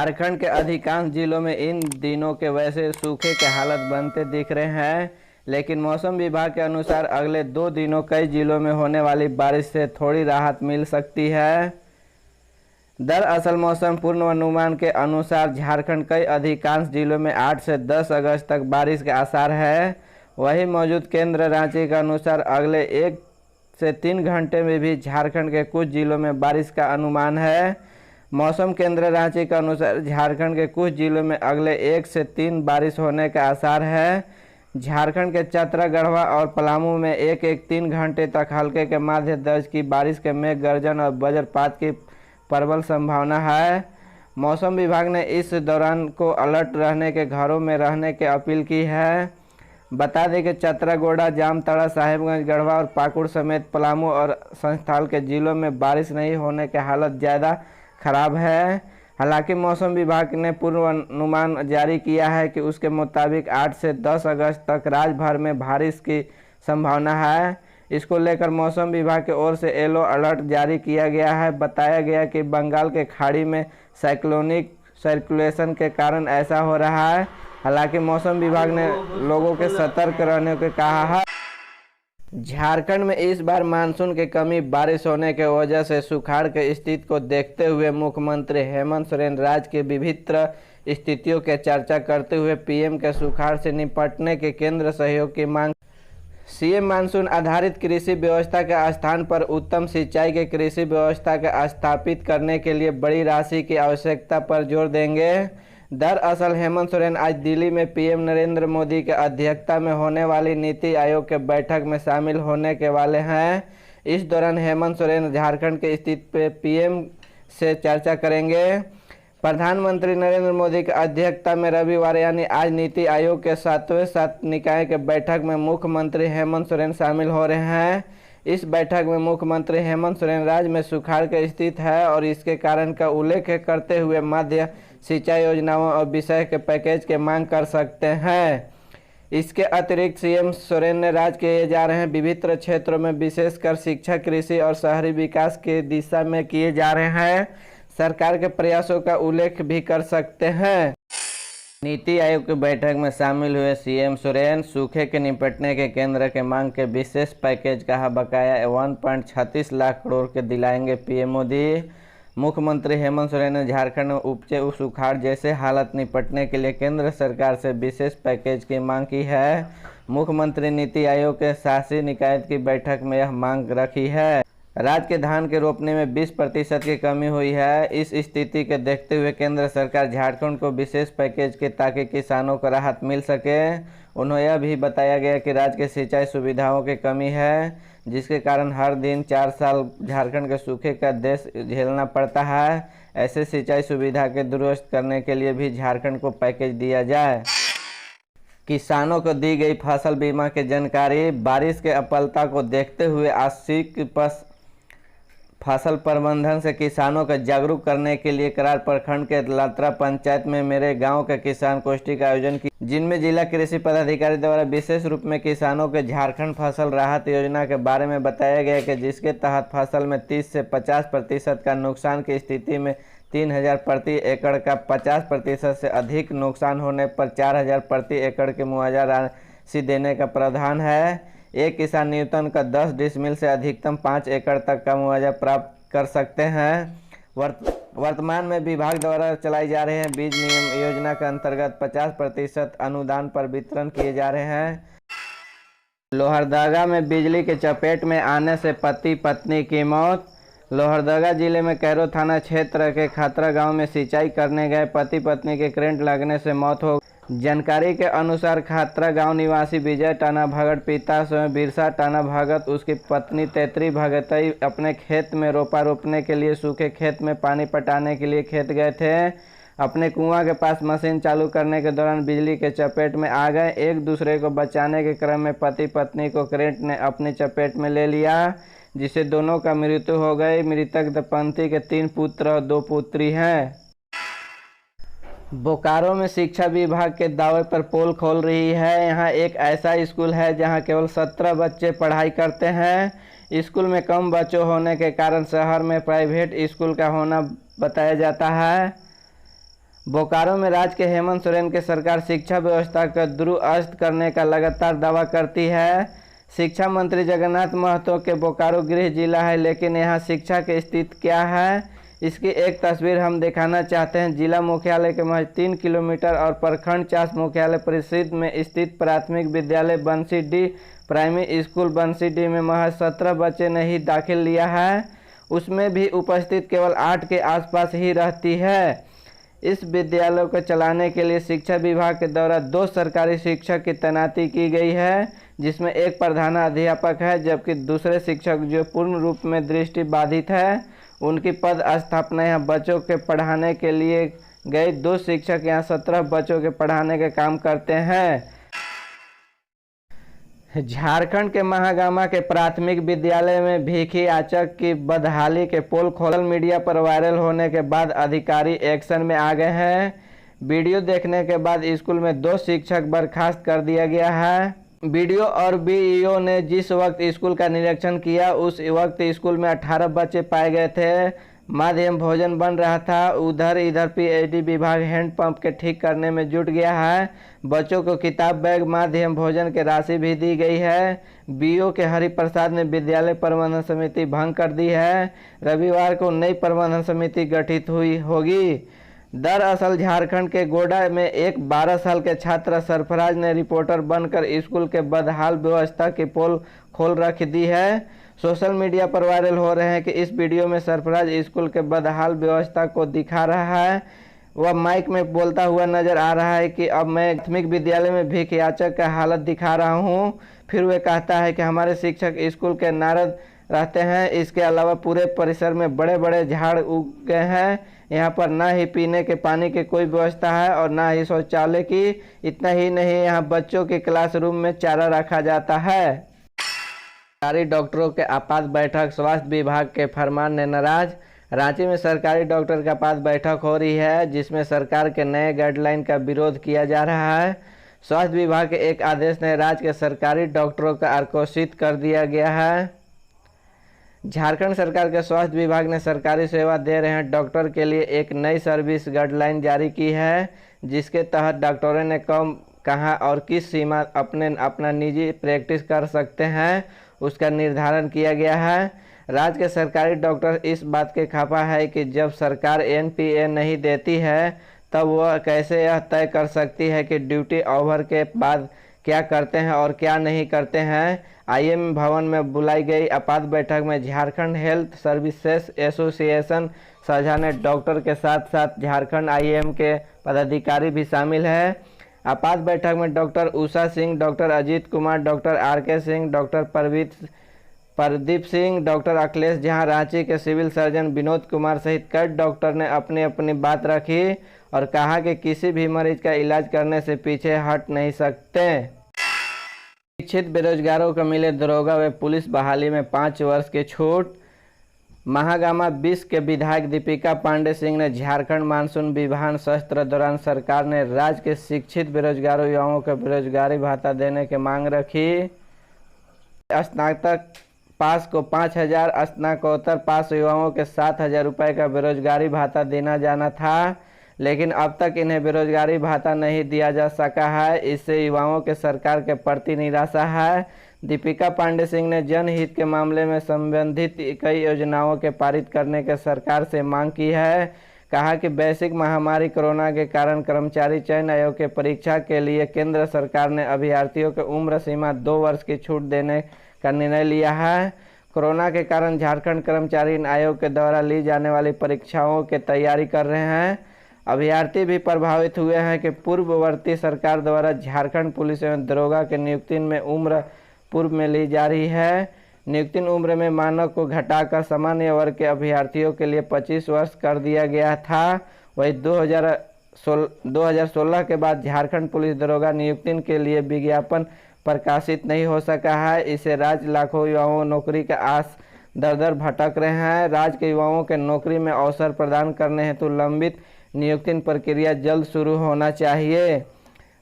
झारखंड के अधिकांश जिलों में इन दिनों के वैसे सूखे के हालत बनते दिख रहे हैं, लेकिन मौसम विभाग के अनुसार अगले 2 दिनों कई जिलों में होने वाली बारिश से थोड़ी राहत मिल सकती है। दरअसल मौसम पूर्वानुमान के अनुसार झारखंड कई अधिकांश जिलों में 8 से 10 अगस्त तक बारिश के आसार है। वहीं मौजूद केंद्र रांची के अनुसार अगले 1 से 3 घंटे में भी झारखंड के कुछ जिलों में बारिश का अनुमान है। मौसम केंद्र रांची के अनुसार झारखंड के कुछ जिलों में अगले 1 से 3 बारिश होने का आसार है। झारखंड के चतरा, गढ़वा और पलामू में 1-3 घंटे तक हल्के के मध्य दर्ज की बारिश के मेघ गर्जन और वज्रपात की प्रबल संभावना है। मौसम विभाग ने इस दौरान को अलर्ट रहने के घरों में रहने की अपील की है। बता दें कि चतरा, गोड्डा, जामताड़ा, साहिबगंज, गढ़वा और पाकुड़ समेत पलामू और संथाल के जिलों में बारिश नहीं होने की हालत ज़्यादा खराब है। हालांकि मौसम विभाग ने पूर्वानुमान जारी किया है कि उसके मुताबिक 8 से 10 अगस्त तक राज्य भर में बारिश की संभावना है। इसको लेकर मौसम विभाग की ओर से येलो अलर्ट जारी किया गया है। बताया गया कि बंगाल के खाड़ी में साइक्लोनिक सर्कुलेशन के कारण ऐसा हो रहा है। हालांकि मौसम विभाग ने लोगों के सतर्क रहने को कहा है। झारखंड में इस बार मानसून की कमी बारिश होने की वजह से सुखाड़ की स्थिति को देखते हुए मुख्यमंत्री हेमंत सोरेन राज्य की विभिन्न स्थितियों की चर्चा करते हुए पीएम के सुखाड़ से निपटने के केंद्र सहयोग की मांग। सीएम मानसून आधारित कृषि व्यवस्था के स्थान पर उत्तम सिंचाई के कृषि व्यवस्था को स्थापित करने के लिए बड़ी राशि की आवश्यकता पर जोर देंगे। दरअसल हेमंत सोरेन आज दिल्ली में पीएम नरेंद्र मोदी के अध्यक्षता में होने वाली नीति आयोग के बैठक में शामिल होने के वाले हैं। इस दौरान हेमंत सोरेन झारखंड की स्थिति पर पीएम से चर्चा करेंगे। प्रधानमंत्री नरेंद्र मोदी की अध्यक्षता में रविवार यानी आज नीति आयोग के 7वें निकाय के बैठक में मुख्यमंत्री हेमंत सोरेन शामिल हो रहे हैं। इस बैठक में मुख्यमंत्री हेमंत सोरेन राज्य में सुखाड़ की स्थिति है और इसके कारण का उल्लेख करते हुए मध्य सिंचाई योजनाओं और विषय के पैकेज की मांग कर सकते हैं। इसके अतिरिक्त सीएम सोरेन ने राज्य किए जा रहे विभिन्न क्षेत्रों में विशेषकर शिक्षा, कृषि और शहरी विकास की दिशा में किए जा रहे हैं सरकार के प्रयासों का उल्लेख भी कर सकते हैं। नीति आयोग की बैठक में शामिल हुए सीएम सोरेन सूखे के निपटने के केंद्र के मांग के विशेष पैकेज का बकाया 1.36 लाख करोड़ के दिलाएंगे पीएम मोदी। मुख्यमंत्री हेमंत सोरेन ने झारखंड में उपजे सुखाड़ जैसे हालत निपटने के लिए केंद्र सरकार से विशेष पैकेज की मांग की है। मुख्यमंत्री नीति आयोग के शासी निकाय की बैठक में यह मांग रखी है। राज्य के धान के रोपने में 20% की कमी हुई है। इस स्थिति के देखते हुए केंद्र सरकार झारखंड को विशेष पैकेज की ताकि किसानों को राहत मिल सके। उन्होंने यह भी बताया गया कि राज्य के सिंचाई सुविधाओं की कमी है, जिसके कारण हर दिन 4 साल झारखंड के सूखे का देश झेलना पड़ता है। ऐसे सिंचाई सुविधा के दुरुस्त करने के लिए भी झारखंड को पैकेज दिया जाए। किसानों को दी गई फसल बीमा की जानकारी। बारिश के अपलता को देखते हुए आशिक फसल प्रबंधन से किसानों को जागरूक करने के लिए करार प्रखंड के लात्रा पंचायत में मेरे गांव के किसान गोष्ठी का आयोजन किया, जिनमें जिला कृषि पदाधिकारी द्वारा विशेष रूप में किसानों के झारखंड फसल राहत योजना के बारे में बताया गया कि जिसके तहत फसल में 30 से 50% का नुकसान की स्थिति में 3000 प्रति एकड़ का, 50% से अधिक नुकसान होने पर 4000 प्रति एकड़ की मुआवजा राशि देने का प्रावधान है। एक किसान न्यूनतम का 10 डिसमिल से अधिकतम 5 एकड़ तक का मुआवजा प्राप्त कर सकते हैं। वर्तमान में विभाग द्वारा चलाई जा रहे हैं बीज नियम योजना के अंतर्गत 50% अनुदान पर वितरण किए जा रहे हैं। लोहरदगा में बिजली के चपेट में आने से पति पत्नी की मौत। लोहरदगा जिले में कैरो थाना क्षेत्र के खतरा गांव में सिंचाई करने गए पति पत्नी के करंट लगने से मौत हो। जानकारी के अनुसार खतरा गांव निवासी विजय टाना भगत पिता स्वयं बिरसा टाना भगत उसकी पत्नी तेतरी भगतई अपने खेत में रोपा रोपने के लिए सूखे खेत में पानी पटाने के लिए खेत गए थे। अपने कुआं के पास मशीन चालू करने के दौरान बिजली के चपेट में आ गए। एक दूसरे को बचाने के क्रम में पति पत्नी को करंट ने अपनी चपेट में ले लिया, जिससे दोनों का मृत्यु हो गई। मृतक दंपति के 3 पुत्र और 2 पुत्री हैं। बोकारो में शिक्षा विभाग के दावे पर पोल खोल रही है। यहाँ एक ऐसा स्कूल है जहाँ केवल 17 बच्चे पढ़ाई करते हैं। स्कूल में कम बच्चों होने के कारण शहर में प्राइवेट स्कूल का होना बताया जाता है। बोकारो में राज्य के हेमंत सोरेन की सरकार शिक्षा व्यवस्था का दुरुस्त करने का लगातार दावा करती है। शिक्षा मंत्री जगन्नाथ महतो के बोकारो गृह जिला है, लेकिन यहाँ शिक्षा की स्थिति क्या है, इसकी एक तस्वीर हम दिखाना चाहते हैं। जिला मुख्यालय के महज 3 किलोमीटर और प्रखंड चास मुख्यालय परिषद में स्थित प्राथमिक विद्यालय बंसी-डी प्राइमरी स्कूल बंसी-डी में महज 17 बच्चे ने ही दाखिल लिया है, उसमें भी उपस्थित केवल 8 के आसपास ही रहती है। इस विद्यालय को चलाने के लिए शिक्षा विभाग के द्वारा 2 सरकारी शिक्षक की तैनाती की गई है, जिसमें एक प्रधानाध्यापक है, जबकि दूसरे शिक्षक जो पूर्ण रूप में दृष्टि बाधित है, उनकी पद स्थापना यहाँ बच्चों के पढ़ाने के लिए गए 2 शिक्षक यहाँ 17 बच्चों के पढ़ाने के काम करते हैं। झारखंड के महागामा के प्राथमिक विद्यालय में भीखी याचक की बदहाली के पोल सोशल मीडिया पर वायरल होने के बाद अधिकारी एक्शन में आ गए हैं। वीडियो देखने के बाद स्कूल में 2 शिक्षक बर्खास्त कर दिया गया है। वीडियो और बीईओ ने जिस वक्त स्कूल का निरीक्षण किया, उस वक्त स्कूल में 18 बच्चे पाए गए थे। माध्यम भोजन बन रहा था, इधर पीएचडी विभाग हैंडपंप के ठीक करने में जुट गया है। बच्चों को किताब, बैग, माध्यम भोजन की राशि भी दी गई है। बीओ के हरिप्रसाद ने विद्यालय प्रबंधन समिति भंग कर दी है। रविवार को नई प्रबंधन समिति गठित हुई होगी। दरअसल झारखंड के गोड्डा में एक 12 साल के छात्र सरफराज ने रिपोर्टर बनकर स्कूल के बदहाल व्यवस्था की पोल खोल रख दी है। सोशल मीडिया पर वायरल हो रहे हैं कि इस वीडियो में सरफराज स्कूल के बदहाल व्यवस्था को दिखा रहा है। वह माइक में बोलता हुआ नजर आ रहा है कि अब मैं प्राथमिक विद्यालय में भीख याचक का हालत दिखा रहा हूँ। फिर वह कहता है कि हमारे शिक्षक स्कूल के नारद रहते हैं। इसके अलावा पूरे परिसर में बड़े बड़े झाड़ उग गए हैं। यहाँ पर ना ही पीने के पानी की कोई व्यवस्था है और ना ही शौचालय की। इतना ही नहीं, यहाँ बच्चों के क्लासरूम में चारा रखा जाता है। सरकारी डॉक्टरों के आपात बैठक, स्वास्थ्य विभाग के फरमान ने नाराज। रांची में सरकारी डॉक्टर का आपात बैठक हो रही है, जिसमें सरकार के नए गाइडलाइन का विरोध किया जा रहा है। स्वास्थ्य विभाग के एक आदेश ने राज्य के सरकारी डॉक्टरों का आक्रोशित कर दिया गया है। झारखंड सरकार के स्वास्थ्य विभाग ने सरकारी सेवा दे रहे हैं डॉक्टर के लिए एक नई सर्विस गाइडलाइन जारी की है, जिसके तहत डॉक्टरों ने कब, कहां और किस सीमा अपना निजी प्रैक्टिस कर सकते हैं, उसका निर्धारण किया गया है। राज्य के सरकारी डॉक्टर इस बात के खफा है कि जब सरकार एनपीए नहीं देती है, तब वह कैसे यह तय कर सकती है कि ड्यूटी ओवर के बाद क्या करते हैं और क्या नहीं करते हैं। आईएम भवन में बुलाई गई आपात बैठक में झारखंड हेल्थ सर्विसेज एसोसिएशन साझा ने डॉक्टर के साथ साथ झारखंड आईएम के पदाधिकारी भी शामिल है। आपात बैठक में doctor Usha Singh, doctor Ajit Kumar, doctor RK Singh, doctor Pradeep Singh, doctor Akhilesh Jha, Ranchi के सिविल सर्जन विनोद कुमार सहित कई डॉक्टर ने अपनी अपनी बात रखी और कहा कि किसी भी मरीज का इलाज करने से पीछे हट नहीं सकते। शिक्षित बेरोजगारों को मिले दरोगा व पुलिस बहाली में 5 वर्ष की छूट। महागामा 20 के विधायक दीपिका पांडे सिंह ने झारखंड मानसून विभाग सत्र दौरान सरकार ने राज्य के शिक्षित बेरोजगार युवाओं को बेरोजगारी भत्ता देने की मांग रखी। स्नातक पास को 5,000, स्नातकोत्तर पास युवाओं के 7,000 रुपये का बेरोजगारी भत्ता देना जाना था, लेकिन अब तक इन्हें बेरोजगारी भत्ता नहीं दिया जा सका है। इससे युवाओं के सरकार के प्रति निराशा है। दीपिका पांडे सिंह ने जनहित के मामले में संबंधित कई योजनाओं के पारित करने के सरकार से मांग की है। कहा कि वैश्विक महामारी कोरोना के कारण कर्मचारी चयन आयोग के परीक्षा के लिए केंद्र सरकार ने अभ्यर्थियों की उम्र सीमा 2 वर्ष की छूट देने का निर्णय लिया है। कोरोना के कारण झारखंड कर्मचारी आयोग के द्वारा ली जाने वाली परीक्षाओं की तैयारी कर रहे हैं। अभ्यर्थी भी प्रभावित हुए हैं कि पूर्ववर्ती सरकार द्वारा झारखंड पुलिस एवं दरोगा के नियुक्ति में उम्र पूर्व में ली जा रही है। नियुक्ति उम्र में मानक को घटाकर सामान्य वर्ग के अभ्यर्थियों के लिए 25 वर्ष कर दिया गया था। वही 2016 के बाद झारखंड पुलिस दरोगा नियुक्ति के लिए विज्ञापन प्रकाशित नहीं हो सका है। इससे राज्य लाखों युवाओं नौकरी का आस दर दर भटक रहे हैं। राज्य के युवाओं के नौकरी में अवसर प्रदान करने हेतु लंबित नियुक्ति प्रक्रिया जल्द शुरू होना चाहिए।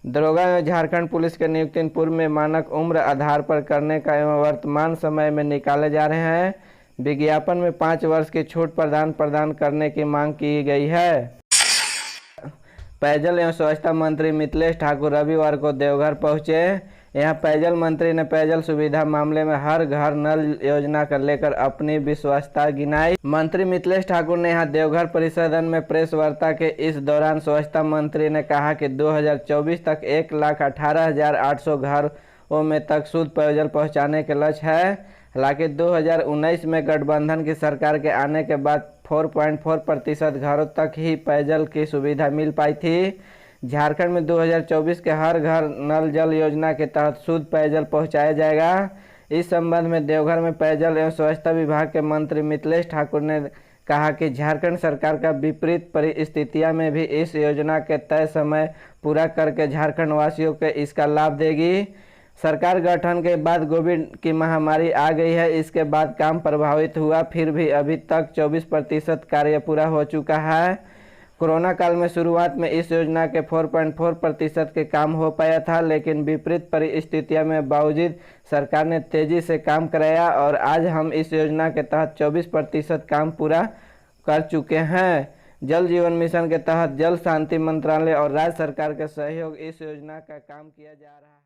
दरोगा में झारखंड पुलिस के नियुक्ति पूर्व में मानक उम्र आधार पर करने का एवं वर्तमान समय में निकाले जा रहे हैं। विज्ञापन में 5 वर्ष की छूट प्रदान करने की मांग की गई है। पेयजल एवं स्वच्छता मंत्री मिथिलेश ठाकुर रविवार को देवघर पहुंचे। यहां पेयजल मंत्री ने पेयजल सुविधा मामले में हर घर नल योजना को लेकर अपनी विश्वस्तता गिनाई। मंत्री मिथिलेश ठाकुर ने यहां देवघर परिसदन में प्रेस वार्ता के इस दौरान स्वच्छता मंत्री ने कहा कि 2024 तक 1,18,800 घरों में तक शुद्ध पेयजल पहुंचाने के लक्ष्य है। हालांकि 2019 में गठबंधन की सरकार के आने के बाद 4.4% घरों तक ही पेयजल की सुविधा मिल पाई थी। झारखंड में 2024 के हर घर नल जल योजना के तहत शुद्ध पेयजल पहुंचाया जाएगा। इस संबंध में देवघर में पेयजल एवं स्वच्छता विभाग के मंत्री मिथिलेश ठाकुर ने कहा कि झारखंड सरकार का विपरीत परिस्थितियों में भी इस योजना के तय समय पूरा करके झारखंड वासियों को इसका लाभ देगी। सरकार गठन के बाद कोविड की महामारी आ गई है, इसके बाद काम प्रभावित हुआ, फिर भी अभी तक 24% कार्य पूरा हो चुका है। कोरोना काल में शुरुआत में इस योजना के 4.4% के काम हो पाया था, लेकिन विपरीत परिस्थितियों में बावजूद सरकार ने तेजी से काम कराया और आज हम इस योजना के तहत 24% काम पूरा कर चुके हैं। जल जीवन मिशन के तहत जल शक्ति मंत्रालय और राज्य सरकार के सहयोग इस योजना का काम किया जा रहा है।